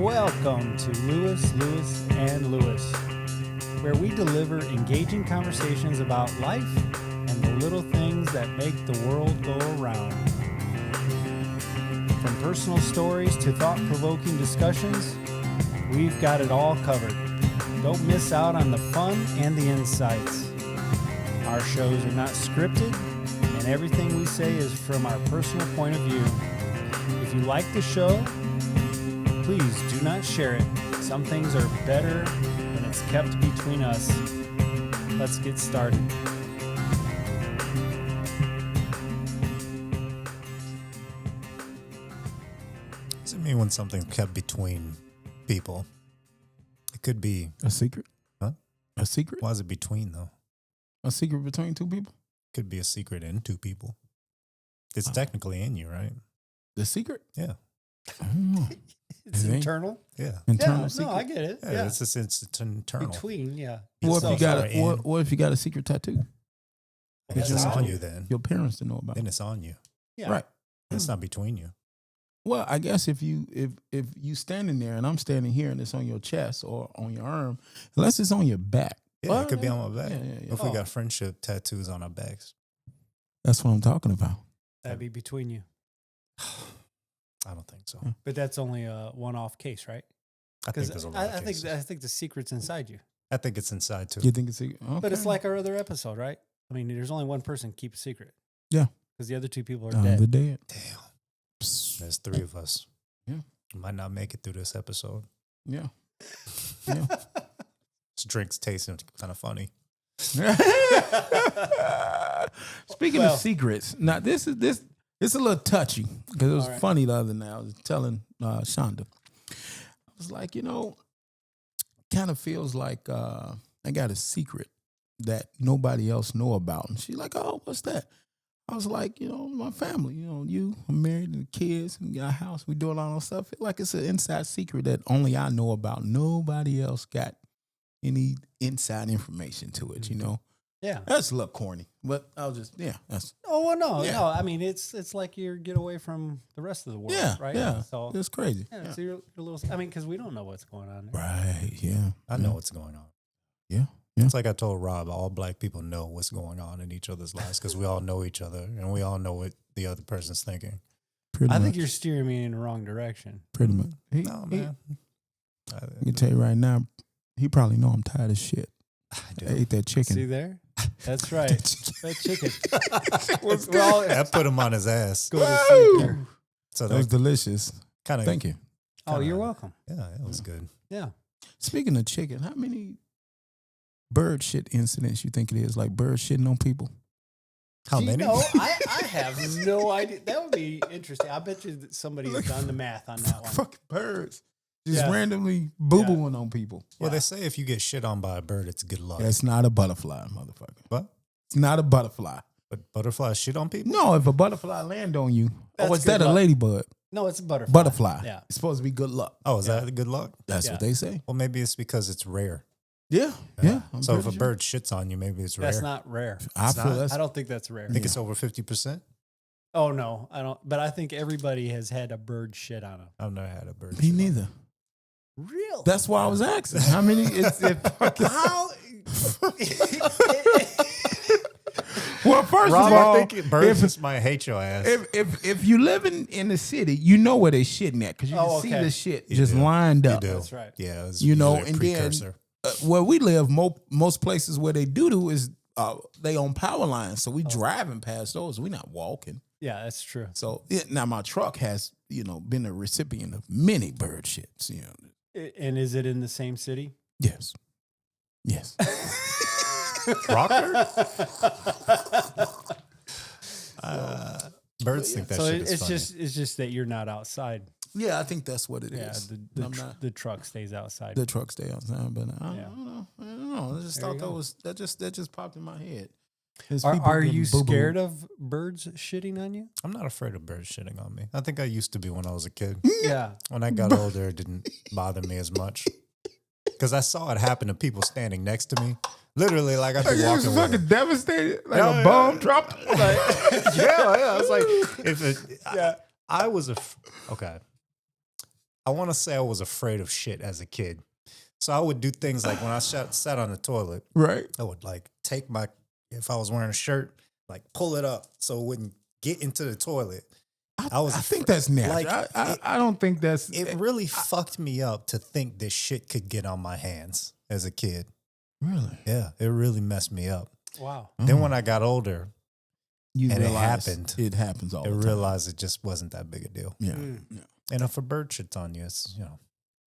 Welcome to Lewis, and Lewis, where we deliver engaging conversations about life and the little things that make the world go around. From personal stories to thought-provoking discussions, we've got it all covered. Don't miss out on the fun and the insights. Our shows are not scripted, and everything we say is from our personal point of view. If you like the show, please do not share it. Some things are better when it's kept between us. Let's get started. What does it mean when something's kept between people? It could be A secret? Huh? A secret? Why is it between though? A secret between two people? Could be a secret in two people. It's technically in you, right? The secret? Yeah. I don't know. It's It ain't. internal. Yeah. Internal Yeah, secret. no, I get it. Yeah. Yeah, It's just it's internal. between, yeah. What So if you got far in. what if you got a secret tattoo? It's That's just on on you. you then. Your parents didn't know about. Then it's on you. Yeah. Right. It's not between you. Well, I guess if you standing there and I'm standing here and it's on your chest or on your arm, unless it's on your back. Yeah, Well, it could be on my back. yeah. If we Oh. got friendship tattoos on our backs. That's what I'm talking about. That'd be between you. I don't think so. But that's only a one-off case, right? I think Because there's a lot of cases. I think the secret's inside you. I think it's inside too. You think it's secret? Okay. But it's like our other episode, right? I mean, there's only one person keep a secret. Yeah. Because the other two people are Oh, dead. the dead. Damn. There's three of us. Yeah. We might not make it through this episode. Yeah. Yeah. This drink's tasting kind of funny. Speaking Well- of secrets, now this it's a little touchy because it was All right. funny the other night. I was telling Shonda, I was like, kind of feels like I got a secret that nobody else know about, and she's like, oh, what's that? I was like, my family, I'm married and kids and got a house. We doing all that stuff. Feel like it's an inside secret that only I know about. Nobody else got any inside information to it, Yeah. That's a little corny, but I was just, that's, Oh, well, no, Yeah. no. I mean, it's like you get away from the rest of the world, yeah, right? yeah. So, It's crazy. yeah, so you're a little, I mean, because we don't know what's going on there. Right, yeah. I know what's going on. Yeah. It's like I told Rob, all black people know what's going on in each other's lives because we all know each other and we all know what the other person's thinking. Pretty I much. think you're steering me in the wrong direction. pretty much. No, man. I can tell you right now, he probably know I'm tired of shit. I I ate that chicken. See there? That's right. That chicken. was We're all That put him on his ass. go to sleep Woo! there. So That was that delicious. kind of, Thank you. Oh, you're welcome. yeah, it was good. Yeah. Speaking of chicken, how many bird shit incidents you think it is? Like bird shitting on people? How Do you many? know, I have no idea. That would be interesting. I bet you that somebody has done the math on that one. Fucking birds. Just Yeah. randomly boo-booing on people. Well, Yeah. they say if you get shit on by a bird, it's good luck. That's not a butterfly, motherfucker. What? It's not a butterfly. But butterflies shit on people? No, if a butterfly land on you, That's oh, is good that a luck. ladybug? No, it's a butterfly. Butterfly. Yeah. It's supposed to be good luck. Oh, is Yeah. that good luck? That's Yeah. what they say. Well, maybe it's because it's rare. Yeah. Yeah. I'm So if a pretty sure. bird shits on you, maybe it's rare. That's not rare. I it's feel not. that's I don't think that's rare. I think it's over 50%. Oh, no. I don't. But I think everybody has had a bird shit on them. I've never had a bird me shit on me. neither. Really? That's why I was asking. How many? How? Well, first Rob, of all, I think birds if, just might hate your ass. if you living in the city, you know where they shitting at because you Oh, can see okay. the shit You just do. lined You up. do. That's right. Yeah, it's You know, usually a and then precursor. where we live, most places where they do is they on power lines, so we driving past those. We not walking. Yeah, that's true. So now my truck has been a recipient of many bird shits. And is it in the same city? Yes, yes. Rocker? Birds think that So shit is it's funny. just that you're not outside. Yeah, I think that's what it is. Yeah, I'm not- the truck stays outside. the truck stay outside, but I Yeah. don't know. I don't know. I just There you thought go. that just popped in my head. There's Are, people are getting you boo-boo. scared of birds shitting on you? I'm not afraid of birds shitting on me. I think I used to be when I was a kid. Yeah. When I got older, it didn't bother me as much. Because I saw it happen to people standing next to me. Literally, like I'd be You was walking with fucking them. devastated, like Yeah, a bomb yeah. dropped. Yeah. It's like, if it, Yeah. I was okay. I want to say I was afraid of shit as a kid. So I would do things like when I sat on the toilet, Right. I would like take if I was wearing a shirt, like pull it up so it wouldn't get into the toilet. I think that's natural. Like, I don't think that's. It really fucked me up to think this shit could get on my hands as a kid. Really? Yeah, it really messed me up. Wow. Then when I got older, You and it realize happened. It happens all I the time. realized it just wasn't that big a deal. Yeah. Mm. Yeah. And if a bird shits on you, it's,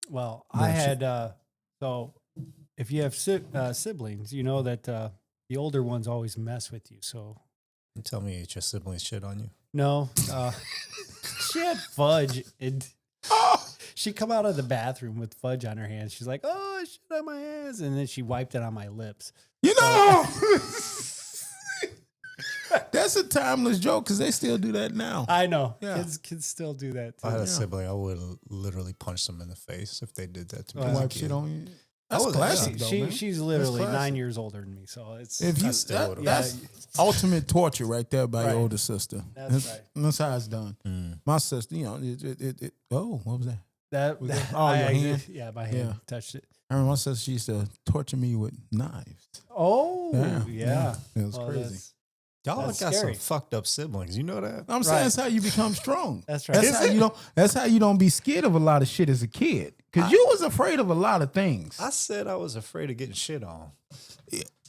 Well, No I shit. had so if you have siblings, you know that the older ones always mess with you. So you tell me it's your siblings shit on you. no, she had fudge and she come out of the bathroom with fudge on her hands. She's like, "Oh, shit on my hands," and then she wiped it on my lips. You know, that's a timeless joke because they still do that now. I know, Yeah. kids still do that. If I had Too. a sibling, I would literally punch them in the face if they did that to me. Well, as a Wipe kid. shit on you. That's was- classic, though, man. She's literally classic. 9 years older than me, so it's If you, I still would've- that's ultimate torture right there by Right. your older sister. That's right. That's how it's done. Mm. My sister, oh, what was that? that. Was that- that oh, I your actually- hand? Yeah, my hand Yeah. touched it. I remember my sister, she used to torture me with knives. Oh, yeah. It was Well, crazy. that's- Y'all That's got scary. some fucked up siblings. You know that? I'm saying Right. that's how you become strong. That's right. That's how you don't. That's how you don't be scared of a lot of shit as a kid. Because you was afraid of a lot of things. I said I was afraid of getting shit on.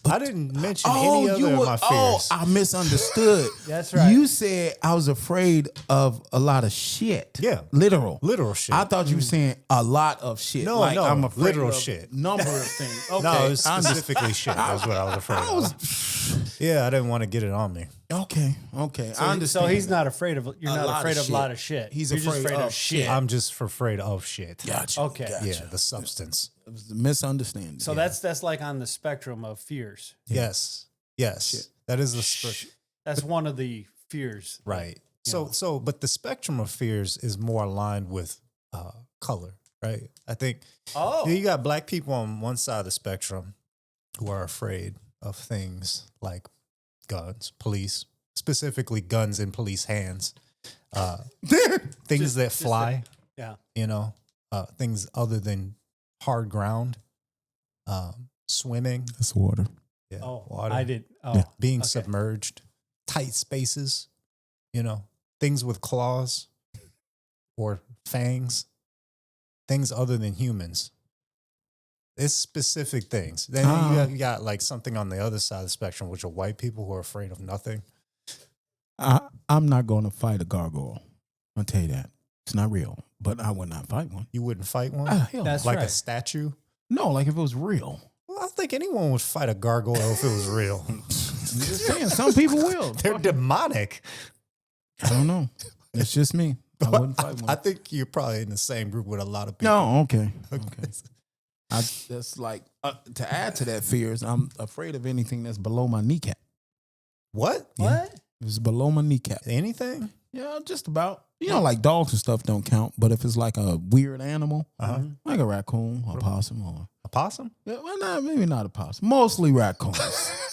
I didn't mention any other of my oh, fears. I misunderstood. That's right. You said I was afraid of a lot of shit. Yeah. literal. Literal shit. I thought you were saying a lot of shit. No, like no, I'm afraid literal of shit. Number of things. Okay, No, it was I understand. specifically shit. That's what I was afraid of. Yeah, I didn't want to get it on me. Okay. I understand. So he's that. not afraid of. You're A not lot afraid of of a lot shit. of shit. He's You're just afraid afraid of of shit. I'm just afraid of shit. Gotcha. Okay. Gotcha. Yeah, the substance. It was a misunderstanding. So that's like on the spectrum of fears. Yes. Yes. That is the That's one of the fears. right. Yeah. So, but the spectrum of fears is more aligned with color, right? I think Oh, you got black people on one side of the spectrum who are afraid of things like guns, police, specifically guns in police hands, things Just- that just fly, yeah. things other than hard ground, swimming, That's water. yeah, Oh, water, I did. Oh, Yeah. being okay. submerged, tight spaces, things with claws or fangs, things other than humans. It's specific things. Then you got like something on the other side of the spectrum, which are white people who are afraid of nothing. I'm not going to fight a gargoyle. I'll tell you that. It's not real, but I would not fight one. You wouldn't fight one? Hell That's Like a right. statue? no, like if it was real. Well, I think anyone would fight a gargoyle if it was real. I'm just saying, some people will. They're demonic. I don't know. It's just me. I wouldn't fight one. I think you're probably in the same group with a lot of people. No, okay. That's like to add to that fears. I'm afraid of anything that's below my kneecap. What? What? If it's below my kneecap, Anything? yeah, just about. Like dogs and stuff don't count, but if it's like a weird animal, Uh-huh. like a raccoon or possum or A possum? maybe not a possum, mostly raccoons.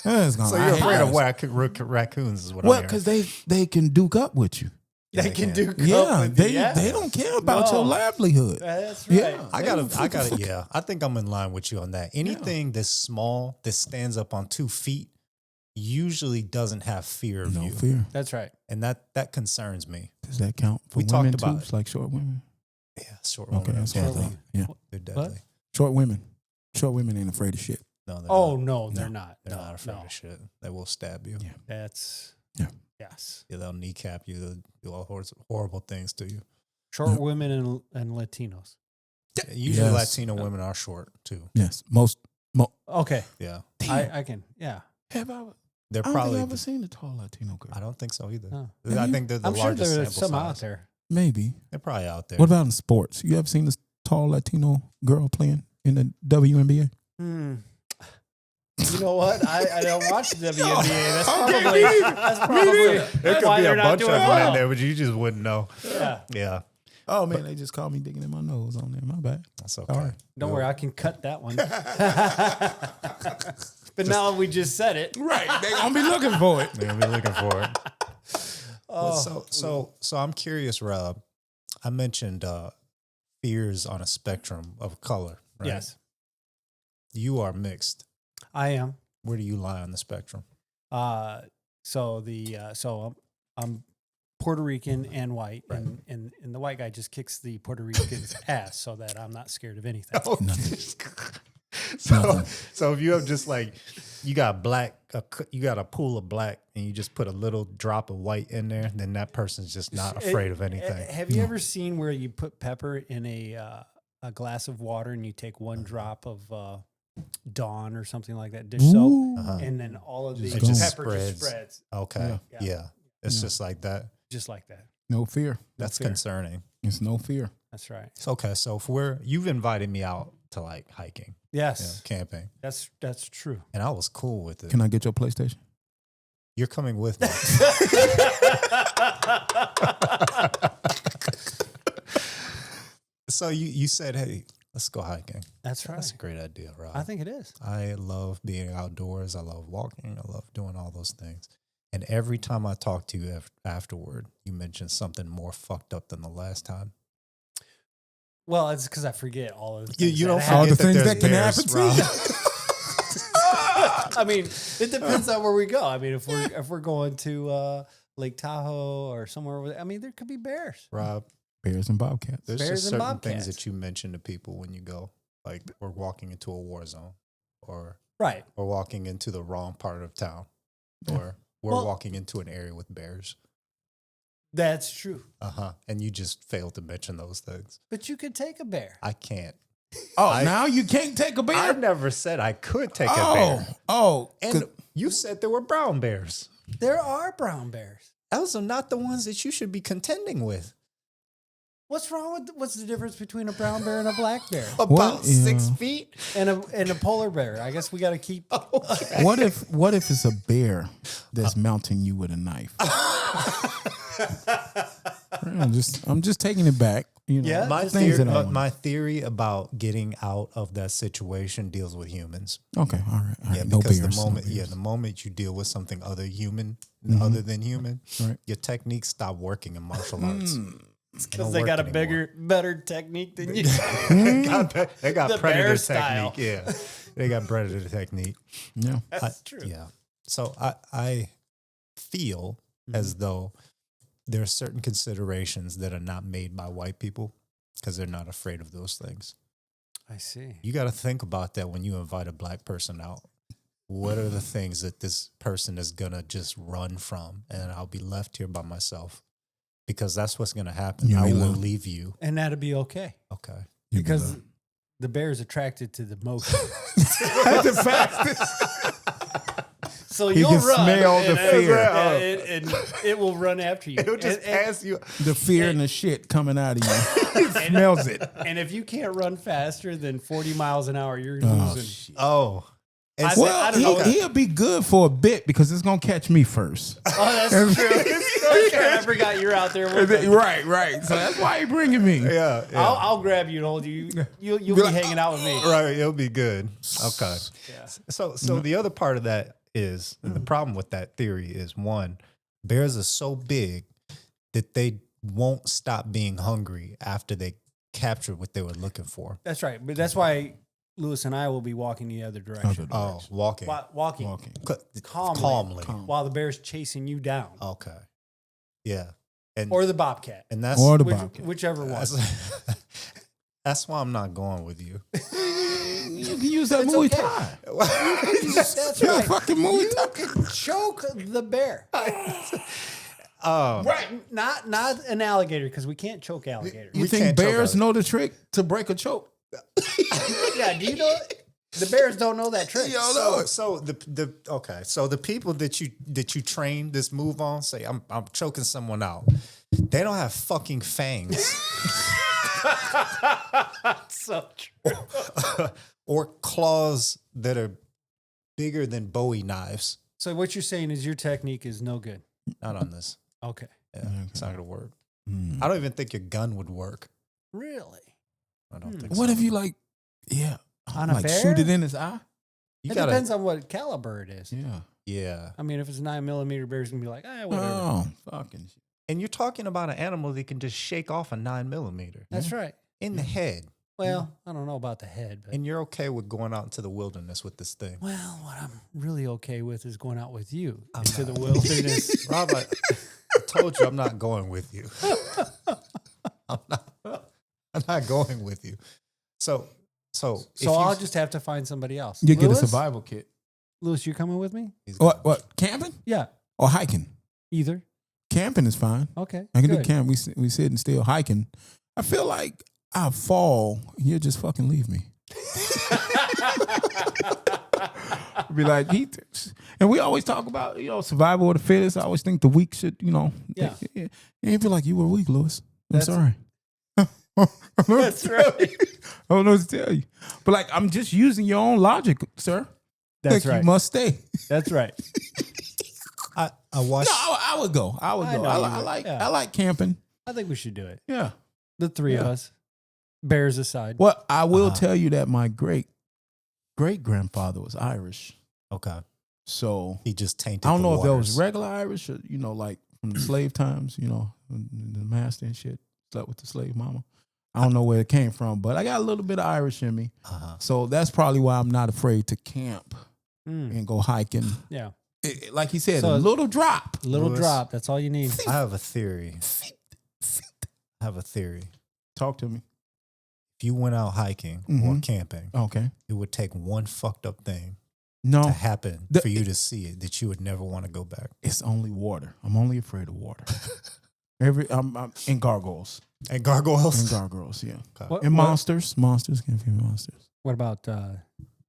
It's gonna- So I you're hate afraid of those. raccoons is what Well, I'm hearing. because they can duke up with you. Yeah, they they can can. do. Yeah, with they you. Yeah. they don't care about your No. livelihood. That's right. Yeah. I They gotta, don't yeah. I think I'm in line with you on that. Anything that's small, that stands up on 2 feet, usually doesn't have fear of No you. fear. That's right. And that concerns me. Does that count for We women talked too? about It's like short women. Yeah, short Okay, women. that's are what I Short think. women. Yeah, They're deadly. short women. Short women ain't afraid of shit. No, they're Oh not. no, they're not. They're no, not afraid no. of shit. They will stab you. Yeah. That's Yeah. Yes. Yeah, they'll kneecap you. They'll do all horrible things to you. Short women and Latinos. Usually Yes. Latino women are short too. Yes, Okay, Yeah. I can. Yeah. have I? They're I don't probably, think I've ever seen a tall Latino girl. I don't think so either. No. I think they're the I'm sure largest there's sample some out size. there. Maybe. They're probably out there. What about in sports? You ever seen this tall Latino girl playing in the WNBA? You know what? I don't watch the WNBA. That's Okay, probably me neither. that's probably There could why be they're a not bunch of doing them well. in there, but you just wouldn't know. Yeah. Yeah, Oh man, they just called me digging in my nose on there. My bad. that's okay. All right. Don't worry, I can cut that one. But now we just said it. Right, they gonna be looking for it. They're gonna be looking for it. Oh, So I'm curious, Rob. I mentioned fears on a spectrum of color, right? Yes, You are mixed. I am. Where do you lie on the spectrum? So I'm Puerto Rican and white, Right. and the white guy just kicks the Puerto Rican's ass so that I'm not scared of anything. So if you have just like you got black, you got a pool of black, and you just put a little drop of white in there, then that person's just not afraid of anything. Have you ever seen where you put pepper in a glass of water and you take one drop of Dawn or something like that, dish soap, Uh-huh. and then all of the Just goes. pepper just spreads Okay, Yeah. yeah, it's Yeah. just like that. just like that. No fear. That's fear. concerning. It's no fear. That's right. It's okay. So if you've invited me out to like hiking, Yes, camping, that's true. and I was cool with it. Can I get your PlayStation? You're coming with me. So you said, hey, let's go hiking. That's right. That's a great idea, Rob. I think it is. I love being outdoors. I love walking. I love doing all those things. And every time I talk to you afterward, you mention something more fucked up than the last time. Well, it's because I forget all of the You things don't that forget All the that things there's that can bears, happen to Rob. I mean, it depends on where we go. I mean, if we're going to Lake Tahoe or somewhere, I mean, there could be bears. Rob, Bears and Bobcats. there's Bears just and certain things bobcats. that you mention to people when you go, like we're walking into a war zone, or Right. we're walking into the wrong part of town, or we're Well- walking into an area with bears. That's true. And you just failed to mention those things. But you could take a bear. I can't. Oh, now you can't take a bear? I never said I could take a oh, bear. oh. And you said there were brown bears. There are brown bears. Those are not the ones that you should be contending with. What's the difference between a brown bear and a black bear? About Well, 6 yeah. feet. And a polar bear? I guess we got to keep. What if it's a bear that's mounting you with a knife? I'm just taking it back. You know, Yeah. My theory about getting out of that situation deals with humans. Okay, all right. Yeah, No because bears. the moment you deal with something other than human, Right. your techniques stop working in martial arts. Because they got a better technique than you. they got The predator bear style. technique. Yeah, they got predator technique. Yeah. That's true. Yeah. So I feel as though there are certain considerations that are not made by white people because they're not afraid of those things. I see. You got to think about that when you invite a black person out. What are the things that this person is going to just run from? And I'll be left here by myself because that's what's going to happen. You I be will left. leave you. And that'd be okay. Okay. Because the bear's attracted to the motion. That's the fastest. So He you'll can run. smell the fear. And it will run after you. It'll just pass you. The fear and the shit coming out of you. He smells it. And if you can't run faster than 40 miles an hour, you're Oh, losing. shit. Oh. And I so- said- I don't know. He'll be good for a bit because it's gonna catch me first. Oh, that's true. I forgot you're out there with me. Right. So that's why he bringing me. yeah. I'll grab you and hold you. You'll be hanging out with me. Right. It'll be good. Okay. Yeah. So the other part of that is, and the problem with that theory is, one, bears are so big that they won't stop being hungry after they capture what they were looking for. That's right. But that's why Lewis and I will be walking the other direction. Oh, walking. Walking Calmly. while the bear's chasing you down. Okay. Yeah. And Or the bobcat. and that's Or the bobcat. Whichever one. that's why I'm not going with you. You can use that It's Muay okay. Thai. That's You're a right. fucking Muay You Thai. can choke the bear. Right. Not an alligator, because we can't choke alligators. You We think can't choke bears out. know the trick to break a choke? Yeah, do you know the bears don't know that trick? So the people that you train this move on, say I'm choking someone out. They don't have fucking fangs So true. or claws that are bigger than Bowie knives. So what you're saying is your technique is no good. Not on this. Okay. Yeah, it's not gonna work. Mm. I don't even think your gun would work. Really? I don't think. What so. if you like On a like bear? shoot it in his eye? You It gotta, depends on what caliber it is. Yeah. yeah. I mean, if it's 9mm, bear's gonna be like, whatever. Oh, fucking shit. And you're talking about an animal that can just shake off a 9mm. That's right. in the head, Well, I don't know about the head, but and you're okay with going out into the wilderness with this thing. well, what I'm really okay with is going out with you I'm into the not. wilderness. Rob, I told you I'm not going with you. I'm not going with you. So if So I'll you- just have to find somebody else. You get a Lewis? survival kit. Lewis, you coming with me? he's What? Camping Yeah, or hiking? either. Camping is fine. Okay, I can do good. camp. We sitting still hiking. I feel like I fall. You'll just fucking leave me. Be like, and we always talk about survival of the fittest. I always think the weak should Yeah. And you feel like you were weak, Lewis. I'm That's- sorry. I don't know what That's to tell right. you. I don't know what to tell you. But like, I'm just using your own logic, sir. That's Like, right. You must stay. That's right. I watched. No, I would go. I would I go. know you I would. like. Yeah. I like camping. I think we should do it. Yeah. The three of Yeah. us, bears aside. Well, I will Uh-huh. tell you that my great grandfather was Irish. Okay, So he just tainted. I don't the know if that was waters. regular Irish or, like from the slave times, the master and shit, slept with the slave mama. I don't know where it came from, but I got a little bit of Irish in me. Uh-huh. So that's probably why I'm not afraid to camp Mm, and go hiking. yeah, Like he said, So- a little drop. little Lewis. drop. That's all you need. I have a theory. Talk to me. If you went out hiking or Mhm. camping, Okay. it would take one fucked up thing No, to happen The- for you to see it that you would never want to go back. it's only water. I'm only afraid of water. I'm in gargoyles. And gargoyles. And gargoyles, yeah. Okay. What, And what, monsters. Can't be monsters. what about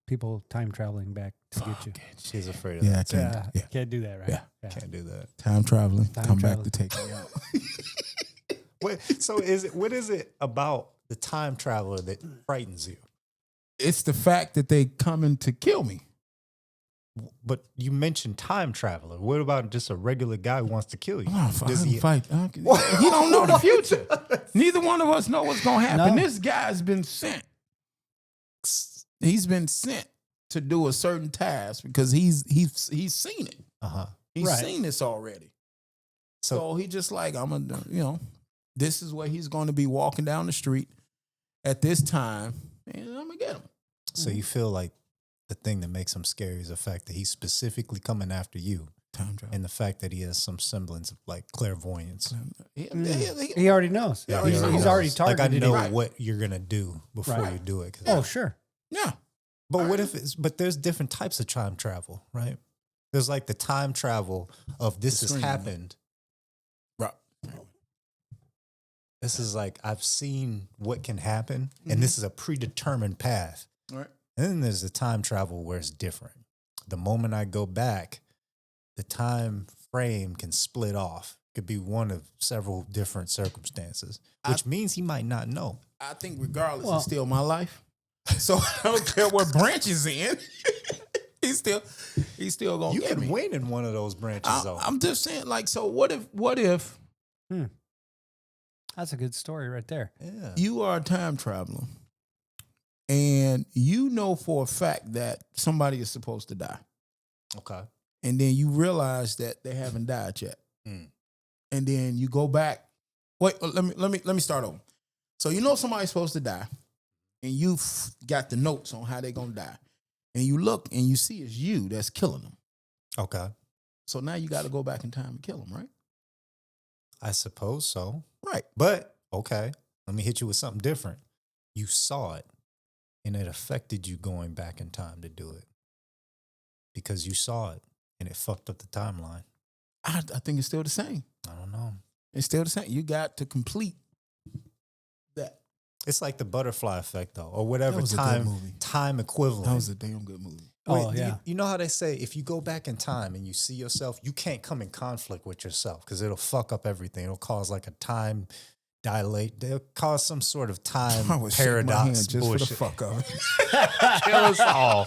people time traveling back to get you? She's afraid of Yeah, I that. too. can't. Yeah. Can't do that, right? Yeah. Can't do that. Time traveling. Time come traveling. back to take me out. What is it about the time traveler that frightens you? It's the fact that they coming to kill me. But you mentioned time traveler. What about just a regular guy who wants to kill you? I'm not Does he- fight. He don't know the future. Neither one of us know what's gonna happen. No. This guy's been sent. He's been sent to do a certain task because he's seen it. Uh-huh. He's Right. seen this already. So, So he just like, I'm gonna, this is where he's going to be walking down the street at this time, and I'm gonna get him. so you feel like the thing that makes him scary is the fact that he's specifically coming after you, Time travel. and the fact that he has some semblance of like clairvoyance. He already knows. Yeah, he's, he he's knows. already Like I targeted. know it. Right. what you're gonna do before Right. you do it. 'cause- Oh, sure. Yeah. But what if it's, but there's different types of time travel, right? There's like the time travel of this has screen. happened. Right. This is like, I've seen what can happen, Mhm. and this is a predetermined path. All right. And then there's the time travel where it's different. The moment I go back, the time frame can split off. Could be one of several different circumstances, which means he might not know. I think regardless, Well- it's still my life. So I don't care what branch is in. he's still gonna You get can me. win in one of those branches, though. I'm just saying, like, so what if That's a good story right there. Yeah. you are a time traveler and you know for a fact that somebody is supposed to die, Okay. and then you realize that they haven't died yet, Mm. and then you go back. Wait, let me start over. So you know somebody's supposed to die, and you've got the notes on how they're gonna die, and you look and you see it's you that's killing them. Okay. So now you got to go back in time and kill them, right? I suppose so. Right. But, okay, let me hit you with something different. You saw it, and it affected you going back in time to do it because you saw it, and it fucked up the timeline. I think it's still the same. I don't know. It's still the same. You got to complete that. It's like the butterfly effect, though, or whatever was a good movie. time equivalent. That was a damn good movie. Oh, Wait, yeah. You know how they say if you go back in time and you see yourself, you can't come in conflict with yourself because it'll fuck up everything. It'll cause like a time dilate. They'll cause some sort of time I would shake my hand paradox just bullshit. for the fuck of it. Kill us all.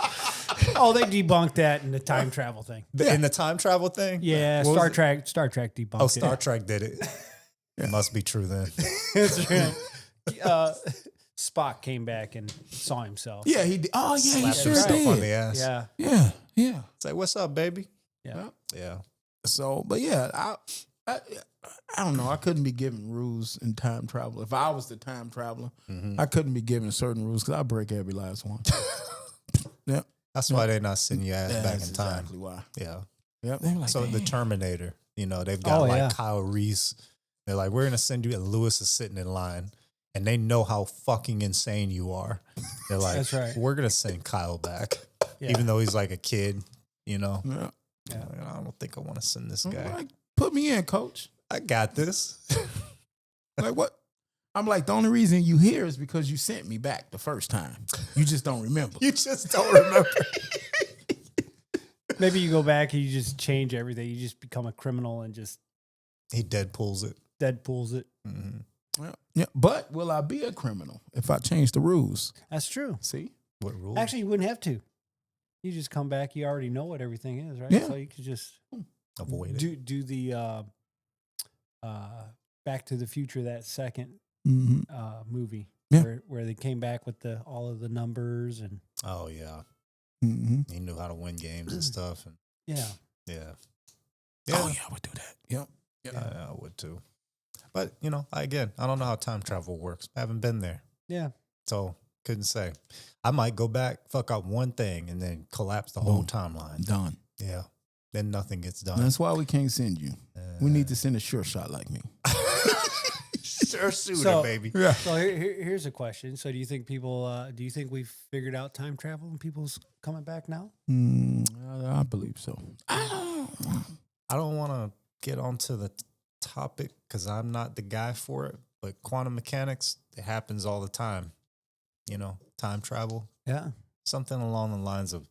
Oh, they debunked that in the time travel thing. In the time travel thing? Yeah, What was Star Trek it? debunked Oh, it. Star Trek did it. It must be true then. That's right. Spock came back and saw himself. Yeah, he did. Oh, yeah, he Slapped sure himself on the did. ass. Yeah. Yeah, yeah. It's like, what's up, baby? Yeah. Yeah. So, but yeah, I don't know. I couldn't be given rules in time travel. If I was the time traveler, I couldn't be given certain rules because I break every last one. Yep. That's why they're not sending your ass back That's in time. exactly why. Yeah. Yep. They were like, So the "Damn." Terminator, they've got yeah. Kyle Reese. They're like, we're gonna send you, and Lewis is sitting in line, and they know how fucking insane you are. They're like, That's right. we're gonna send Kyle back, Yeah. even though he's like a kid. Yeah. I don't think I want to send this I'm guy. like, put me in, coach. I got this. Like, what? I'm like, the only reason you here is because you sent me back the first time. You just don't remember. You just don't remember. Maybe you go back and you just change everything. You just become a criminal and just He Deadpools it. Deadpools it. Yeah. But will I be a criminal if I change the rules? That's true. See? What rule? Actually, you wouldn't have to. You just come back. You already know what everything is, right? Yeah. So you could just Avoid it. do the Back to the Future, that second movie Yeah. where they came back with all of the numbers and Oh yeah, Mm-hmm. he knew how to win games and stuff. And yeah. yeah, Oh, yeah, I would do that. Yep. I would too. But I don't know how time travel works. I haven't been there, Yeah. so couldn't say. I might go back, fuck up one thing, and then collapse the whole Boom. timeline. Done. Yeah, then nothing gets done. That's why we can't send you. We need to send a sure shot like me. sure shooter, So- baby. Yeah. So here's a question. So do you think we've figured out time travel and people's coming back now? I believe so. I don't want to get onto the topic because I'm not the guy for it. But quantum mechanics, it happens all the time. Time travel, Yeah. something along the lines of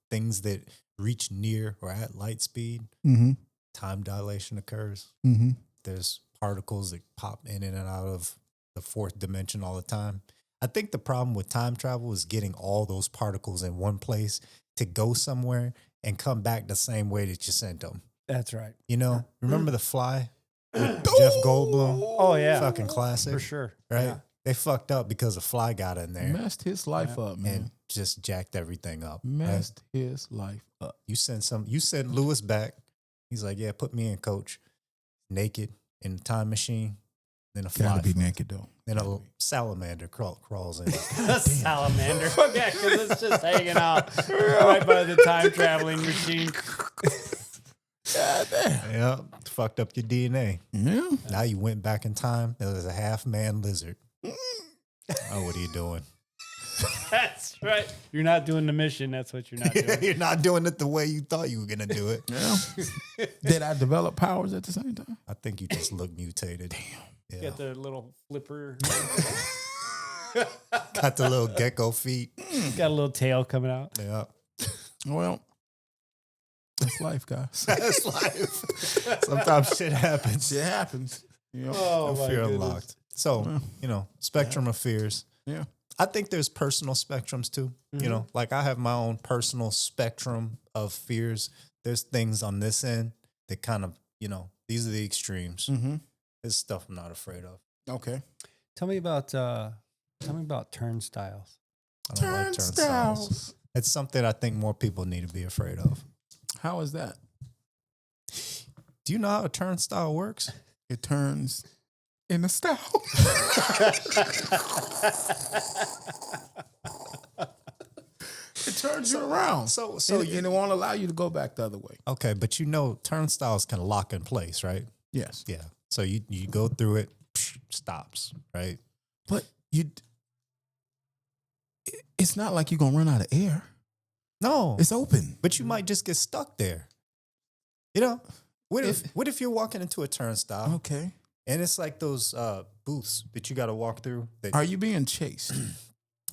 things that reach near or at light speed. Mm-hmm. Time dilation occurs. Mm-hmm. There's particles that pop in and out of the fourth dimension all the time. I think the problem with time travel is getting all those particles in one place to go somewhere and come back the same way that you sent them. That's right. Remember The Fly with Jeff Goldblum? Oh yeah. Fucking classic, For sure. right? Yeah. They fucked up because a fly got in there Messed his life up, man. and just jacked everything up. right? Messed his life up. You sent Lewis back. He's like, yeah, put me in, coach. Naked in the time machine. Then a fly. Gotta be naked though. Then a salamander crawls in. A salamander. Yeah, because it's just hanging out right by the time traveling machine. God damn. Yeah, fucked up your DNA. Yeah. Now you went back in time. There was a half-man lizard. Oh, what are you doing? That's right. You're not doing the mission. That's what you're not doing. You're not doing it the way you thought you were going to do it. Yeah. Did I develop powers at the same time? I think you just look mutated. Damn. Yeah. Got the little flipper. Got the little gecko feet. Got a little tail coming out. Yeah. Well, that's life, guys. That's life. Sometimes shit happens. It happens. Yep. Oh, No fear unlocked. So, spectrum of fears. Yeah. I think there's personal spectrums too. Like I have my own personal spectrum of fears. There's things on this end that kind of, these are the extremes. Mm-hmm. There's stuff I'm not afraid of. Okay. Tell me about turnstiles. I don't like turnstiles. It's something I think more people need to be afraid of. How is that? Do you know how a turnstile works? It turns in a style. It turns you around. So and it won't allow you to go back the other way. okay, but turnstiles can lock in place, right? Yes. Yeah. So you go through it, stops, right? But it's not like you're going to run out of air. No, It's open. but you might just get stuck there. What if you're walking into a turnstile Okay. and it's like those booths that you got to walk through? That Are you being chased?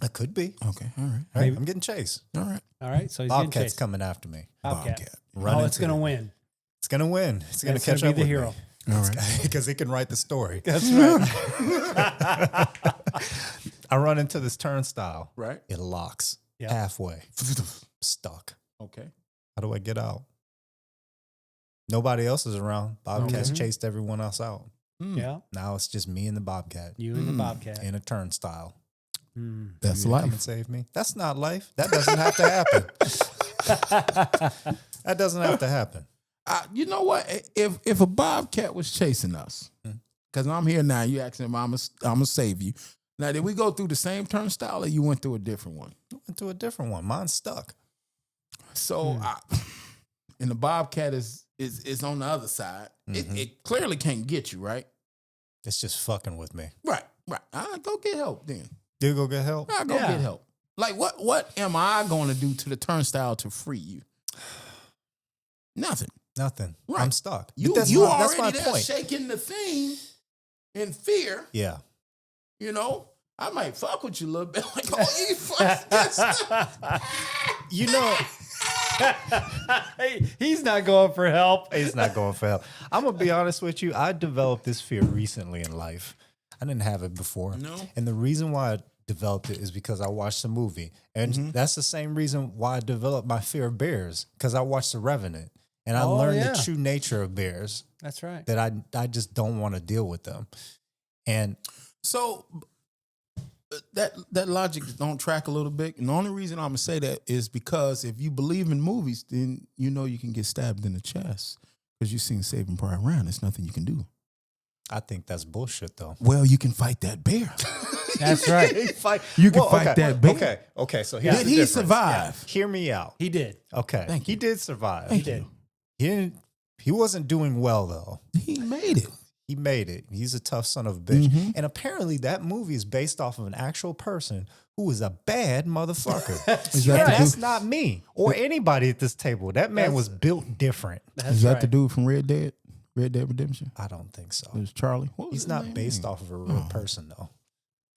it could be. Okay. All right. Right? Maybe. I'm getting chased. All right. All right, so he's getting Bobcat's chased. coming after me. Bobcat. Run Oh, it's into gonna it. win. It's gonna win. It's gonna It's catch gonna up be the with hero. me. All right. Because he can write the story. That's right. I run into this turnstile. Right. It locks Yep. halfway. Stuck. Okay. How do I get out? Nobody else is around. Bobcat's Okay. chased everyone else out. Yeah, Now it's just me and the Bobcat you and the Bobcat. in a turnstile. Mm. That's You gonna come and life. save me. That's not life. That doesn't have to happen. That doesn't have to happen. You know what? If a bobcat was chasing us, because I'm here now, you asking him, I'm gonna save you. Now, did we go through the same turnstile, or you went through a different one? Went to a different one. Mine's stuck. So, and the bobcat is on the other side. It clearly can't get you, right? It's just fucking with me. Right. I go get help then. You go get help? I go get help. Like what am I going to do to the turnstile to free you? Nothing. Nothing. Right. I'm stuck. You That's already my there point. shaking the thing in fear. Yeah. You know, I might fuck with you a little bit. Like, oh, you fuck this. You know, He's not going for help. he's not going for help. I'm going to be honest with you. I developed this fear recently in life. I didn't have it before. No. And the reason why I developed it is because I watched the movie. And that's the same reason why I developed my fear of bears, because I watched The Revenant. And I learned the true nature of bears, That's right. that I just don't want to deal with them. And So that logic don't track a little bit. And the only reason I'm gonna say that is because if you believe in movies, then you know you can get stabbed in the chest because you've seen Saving Private Ryan. There's nothing you can do. I think that's bullshit, though. Well, you can fight that bear. That's right. You can fight that bear. Okay. So here's Did the he difference. survive? Hear me out. He did. Okay. Thank He you. did survive. Thank did. you. He didn't. He wasn't doing well though. He made it. He made it. He's a tough son of a bitch. Mhm. And apparently that movie is based off of an actual person who was a bad motherfucker. Is that the That's dude- not me or anybody at this table. That man was built different. That's Is that right. the dude from Red Dead Redemption? I don't think so. It was Charlie. What was He's his not name? based off of a real person though.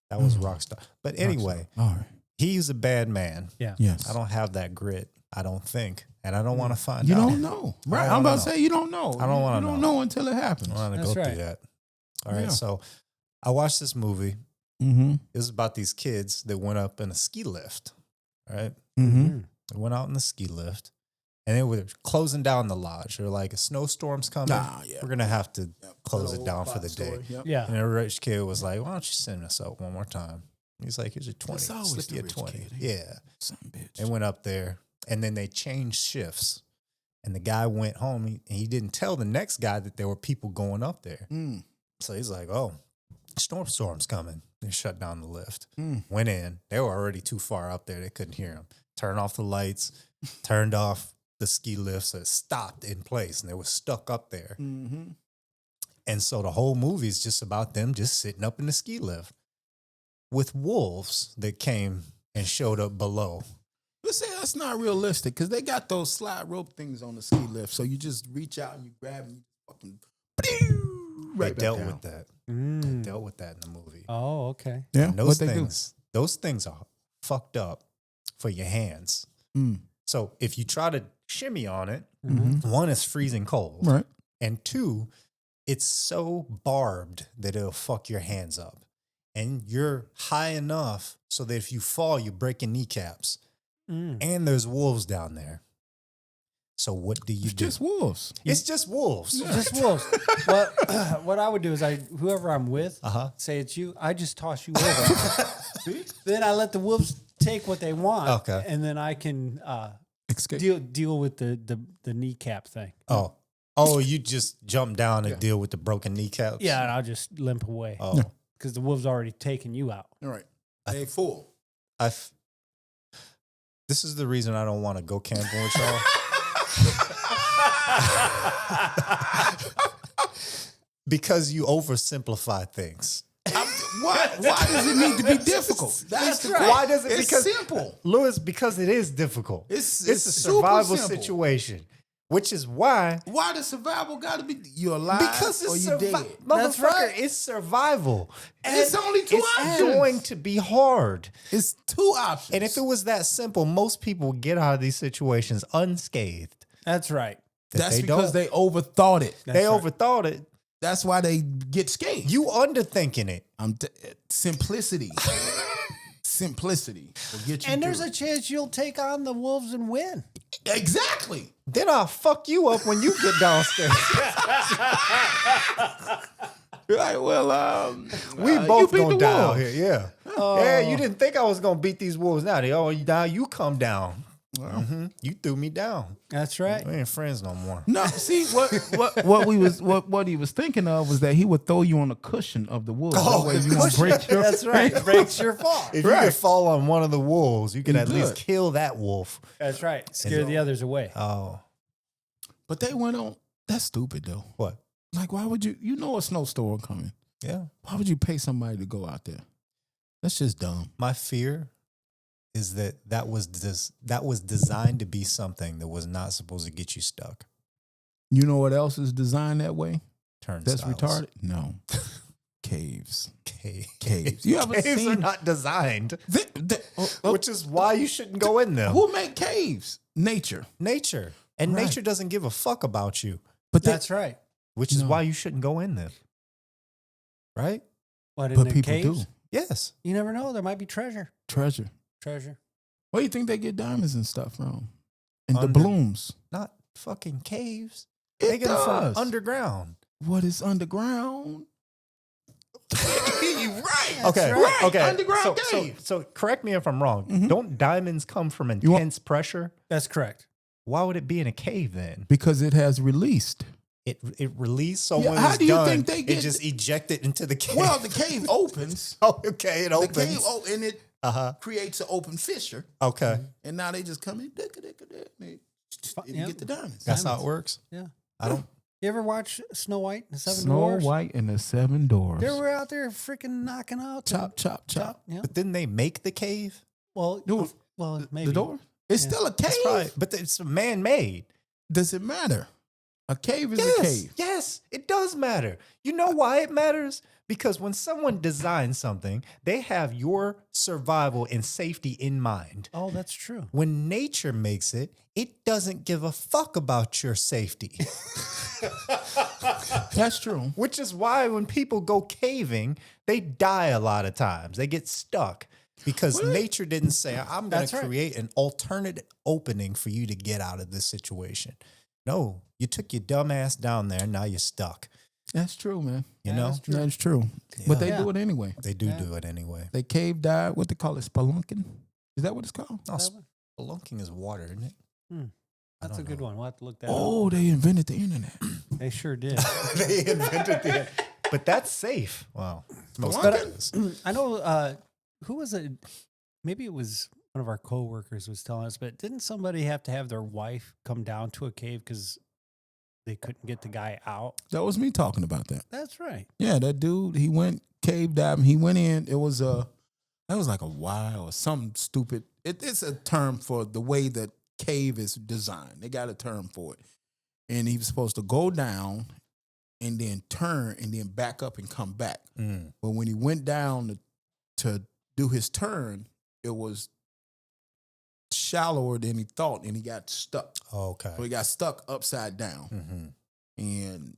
That was Rockstar. But anyway, All right. he's a bad man. Yeah. Yes. I don't have that grit. I don't think. And I don't want to find You out. don't know. Right. don't I'm about to know. say you don't know. I don't wanna You don't know. know until it happens. I want to That's go right. through that. All right. Yeah. So I watched this movie. Mm-hmm. It was about these kids that went up in a ski lift. All right. Mm-hmm. They went out in the ski lift and they were closing down the lodge. They're like, a snowstorm's coming. We're going to have to close it down for the day. Yep. Yeah. And a rich kid was like, why don't you send us up one more time? He's like, here's your 20. It's always Slip the you a rich 20. kid. Yeah. Some bitch. They went up there and then they changed shifts. And the guy went home and he didn't tell the next guy that there were people going up there. Mm. So he's like, oh, storm's coming. They shut down the lift. Mm. Went in. They were already too far up there. They couldn't hear him. Turned off the lights, turned off the ski lift, so it stopped in place and they were stuck up there. Mm-hmm. And so the whole movie is just about them just sitting up in the ski lift with wolves that came and showed up below. Let's say that's not realistic because they got those slide rope things on the ski lift. So you just reach out and you grab and you fucking right They dealt back down. with that. Mm. Dealt with that in the movie. Oh, okay. Yeah, And what they do? those things are fucked up for your hands. Mm. So if you try to shimmy on it, Mhm. one is freezing cold. Right. And two, it's so barbed that it'll fuck your hands up. And you're high enough so that if you fall, you break your kneecaps. Mm. And there's wolves down there. So what do you It's do? just wolves. It's just wolves. Just wolves. What I would do is whoever I'm with, Uh-huh. say it's you, I just toss you over. Then I let the wolves take what they want. Okay. And then I can Escape. deal with the kneecap thing. Oh, you just jump down and deal with the broken kneecaps? Yeah, and I'll just limp away Oh, because the wolves already taken you out. All right. They full. this is the reason I don't want to go camping with y'all. Because you oversimplify things. Why does it need to be difficult? That's the right. Why does it? It's Because simple. Lewis, because it is difficult. It's a super survival simple. situation, which is why. Why does survival got to be you alive Because or it's you dead? That's motherfucker. right. It's survival. It's only two It's options. going to be hard. It's two options. And if it was that simple, most people would get out of these situations unscathed. That's right. That that's they because don't. they overthought it. They right. overthought it. That's why they get scared. You underthinking it. Simplicity. Simplicity will get you. And there's through a chance you'll take on the wolves and win. it. Exactly. Then I'll fuck you up when you get downstairs. Right. Well, We you both beat gonna the die out wolves. here. Yeah. Yeah, you didn't think I was gonna beat these wolves now. Now you come down. Well, You threw me down. That's right. We ain't friends no more. no, see what he was thinking of was that he would throw you on a cushion of the wood. Oh, that way a you won't break your. That's right. It breaks your fall. If you could fall on one of the wolves, you could You at least could. kill that wolf. That's right. Scare the others away. Oh, But they went on. That's stupid though. what? Like, why would you? You know a snowstorm coming. Yeah. Why would you pay somebody to go out there? That's just dumb. My fear is that was designed to be something that was not supposed to get you stuck. You know what else is designed that way? Turnstiles. That's retarded. No, caves. Caves. Caves. You ever Caves are seen? not designed, Oh, which is why you shouldn't go in them. who make caves? Nature. Nature. And Right. nature doesn't give a fuck about you, But That's right. which is No. why you shouldn't go in them. Right? What in but the people caves? do Yes. You never know. There might be treasure. treasure. Treasure. Where do you think they get diamonds and stuff from? And Under- doubloons. Not fucking caves. It They get them does. from underground. What is underground? You right. Okay. right. Okay. Underground so, cave. so correct me if I'm wrong. Mhm. Don't diamonds come from want- intense pressure? That's correct. Why would it be in a cave then? Because it has released. It released, so Yeah, when how it's do you done, think they get- it just ejected into the cave. Well, the cave opens. oh, okay, it The opens. cave and it Uh-huh. creates an open fissure. Okay. And now they just come in. And you Yeah. get the diamonds. That's how it Diamonds. works. Yeah. I don't You ever watch Snow White and the Seven Snow Dwarfs? White and the Seven Doors. They were out there freaking knocking out the- Chop, chop, chop. Yeah. but didn't they make the cave? Well, No, well, maybe The door? It's Yeah. still a cave. That's right. But it's man-made. Does it matter? A cave is Yes. a cave. Yes, it does matter. You know why it matters? Because when someone designs something, they have your survival and safety in mind. Oh, that's true. When nature makes it, it doesn't give a fuck about your safety. That's true. Which is why when people go caving, they die a lot of times. They get stuck because nature didn't say, I'm going That's to right. create an alternate opening for you to get out of this situation. No, you took your dumb ass down there. Now you're stuck. That's true, man. You Yeah, know, that's true. That's true. But they Yeah. do it anyway. they do Yeah. do it anyway. They cave dive. What they call it? Spelunking? Is that what it's called? No, That one? spelunking is water, isn't it? That's a don't good know. one. We'll have to look that up. Oh, they invented the internet. They sure did. They invented the. But that's safe. Wow. Most But of it is. I know who was it? Maybe it was one of our coworkers was telling us, but didn't somebody have to have their wife come down to a cave because they couldn't get the guy out? That was me talking about that. That's right. Yeah, that dude, he went cave diving. He went in. It was that was like a Y or something stupid. It's a term for the way that cave is designed. They got a term for it. And he was supposed to go down and then turn and then back up and come back. Mm. But when he went down to do his turn, it was shallower than he thought, and he got stuck. Okay. So he got stuck upside down, Mm-hmm. and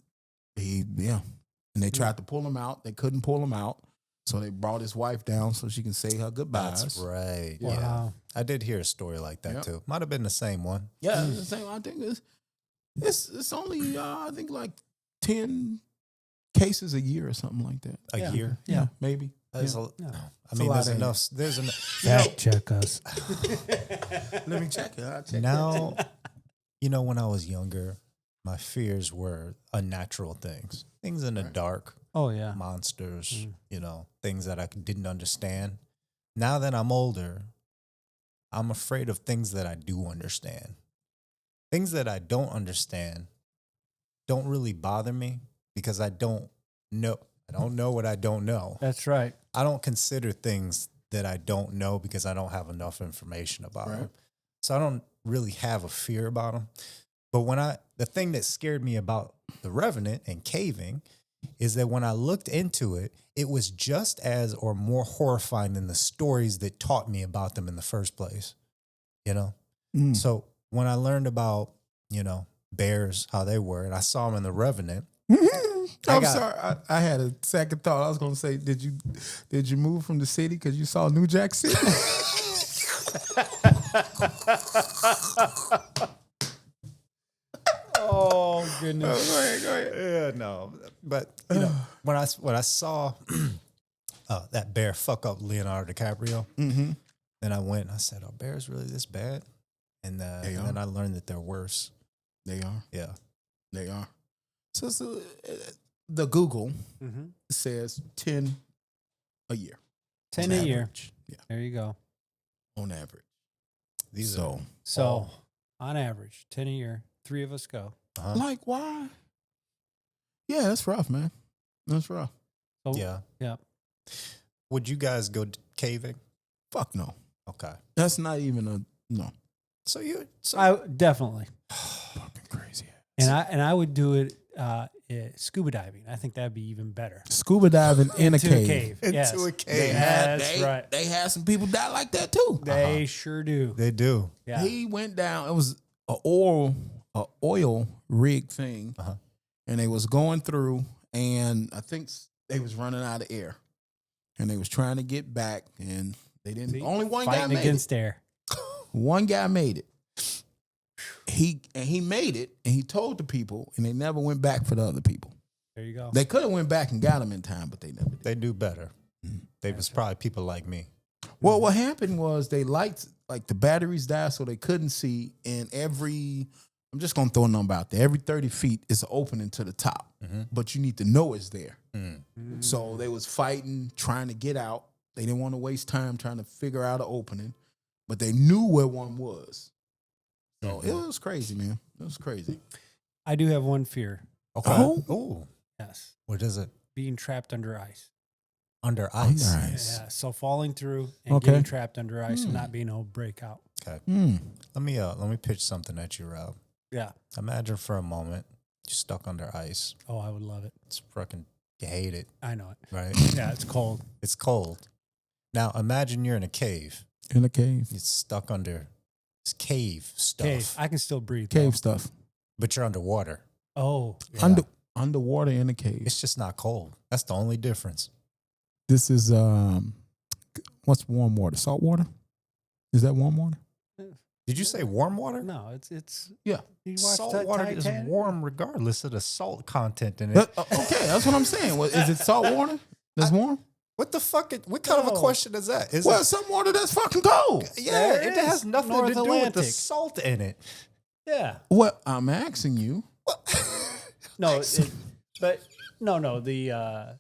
and they tried to pull him out. They couldn't pull him out, so they brought his wife down so she can say her goodbyes. That's right. Yeah. Wow. I did hear a story like that Yep. too. Might have been the same one. Yeah, it's the same. I think it's only I think like 10 cases a year or something like that. A Yeah. year. Yeah, maybe. That's Yeah. a- Yeah. I a mean, lot, there's ain't it? enough. There's enough. Fact check us. Let me check it. I'll check Now, when I was younger, my fears were unnatural things, things in the Right. dark, Oh yeah. monsters, Mm. things that I didn't understand. Now that I'm older, I'm afraid of things that I do understand. Things that I don't understand don't really bother me because I don't know. I don't know what I don't know. That's right. I don't consider things that I don't know because I don't have enough information about Right. them. So I don't really have a fear about them. But the thing that scared me about The Revenant and caving is that when I looked into it, it was just as or more horrifying than the stories that taught me about them in the first place. Mm. So when I learned about, bears, how they were, and I saw them in The Revenant, I'm got- sorry. I had a second thought. I was going to say, did you move from the city because you saw New Jack City? Oh goodness. Go ahead. Yeah, no. But when I saw that bear fuck up Leonardo DiCaprio, Mm-hmm. then I went and I said, "Are bears really this bad?" and They then are. I learned that they're worse. They are. Yeah. They are. So, the Google Mm-hmm. says 10 a year. 10 on a year. average. Yeah, There you go. on average. These So, So, Oh. on average, 10 a year. 3 of us go. are. like, why? Yeah, that's rough, man. That's rough. So, Yeah. Yeah. Would you guys go caving? Fuck no. Okay. That's not even a no. So you. So I definitely. Fucking crazy. And I would do it scuba diving. I think that'd be even better. Scuba diving in a Into cave. into Yes. a They cave. had, That's they, right. They had some people die like that too. They sure do. They do. Yeah. He went down. It was a oil rig thing, Uh-huh. and they was going through, and I think they was running out of air, and they was trying to get back, and they didn't. See? Only one guy Fighting made against air. it. One guy made it. He made it, and he told the people, and they never went back for the other people. There you go. They could have went back and got him in time, but they never did. They do better. Mm-hmm. They was probably people like me. Well, what happened was they lights, like the batteries died, so they couldn't see. And I'm just gonna throw a number out there. Every 30 feet is an opening to the top, but you need to know it's there. So they was fighting, trying to get out. They didn't want to waste time trying to figure out an opening, but they knew where one was. So it was crazy, man. It was crazy. I do have one fear. Okay. Oh. Ooh. Yes. What is it? Being trapped under ice. Under ice. Under ice. Yeah. So falling through and Okay. getting trapped under ice and not being able to break out. Okay. Hmm. Let me pitch something at you, Rob. Yeah. Imagine for a moment you're stuck under ice. Oh, I would love it. It's fucking you hate it, I know it. right? Yeah, it's cold. It's cold. Now imagine you're in a cave. In a cave. You're stuck under this cave stuff. Cave. I can still breathe. Cave though. stuff. But you're underwater. Oh. Yeah. Underwater in a cave. It's just not cold. That's the only difference. This is what's warm water? Salt water? Is that warm water? Did you say warm water? No, it's Yeah. you watch Salt water is Titanic? warm regardless of the salt content in it. Okay, that's what I'm saying. Is it salt water that's warm? What the fuck? What kind of a No. question is that? Is Well, it, some water that's fucking cold. yeah, There it is. has nothing North to do with the Atlantic. salt in it. Yeah. What I'm asking you. No, but no. The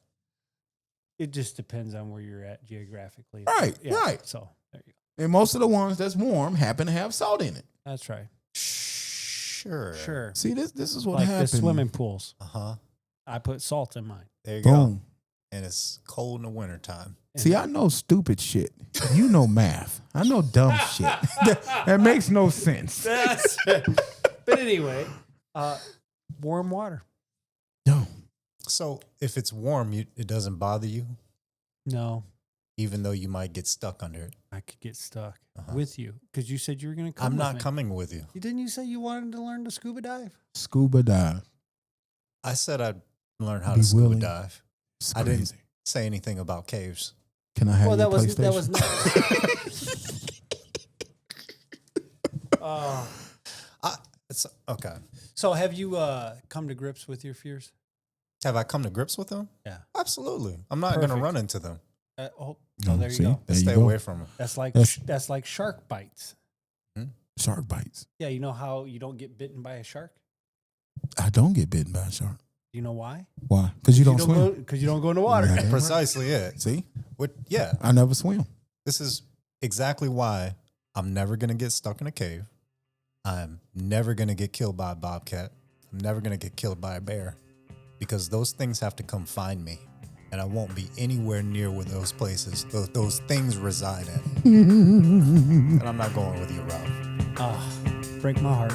it just depends on where you're at geographically. Right, Yeah, right. So there you go. And most of the ones that's warm happen to have salt in it. That's right. Sure. Sure. See, this is what Like happened. the swimming pools. Uh-huh. I put salt in mine. There you go. Boom. And it's cold in the wintertime. See, I know stupid shit. You know math. I know dumb shit. That makes no sense. But anyway, warm water. No. So if it's warm, it doesn't bother you, No, even though you might get stuck under it. I could get stuck Uh-huh. with you because you said you were going to come. I'm with not me. coming with you. Didn't you say you wanted to learn to scuba dive? Scuba dive. I said I'd learn how Be to scuba willing. dive. It's I crazy. didn't say anything about caves. Can I have Well, your that was PlayStation? Oh. It's okay. So have you come to grips with your fears? Have I come to grips with them? Yeah. Absolutely. I'm not going to Perfect. run into them. So there you See? go. There you Stay go. away from them. That's like That's- shark bites. Shark bites. Yeah, you know how you don't get bitten by a shark? I don't get bitten by a shark. Do you know why? Why? Because you don't swim. Because you don't go in the water. Yeah. Precisely it. See? Yeah. I never swim. This is exactly why I'm never going to get stuck in a cave. I'm never going to get killed by a bobcat. I'm never going to get killed by a bear because those things have to come find me. And I won't be anywhere near where those places, those things reside at. And I'm not going with you, Ralph. Break my heart.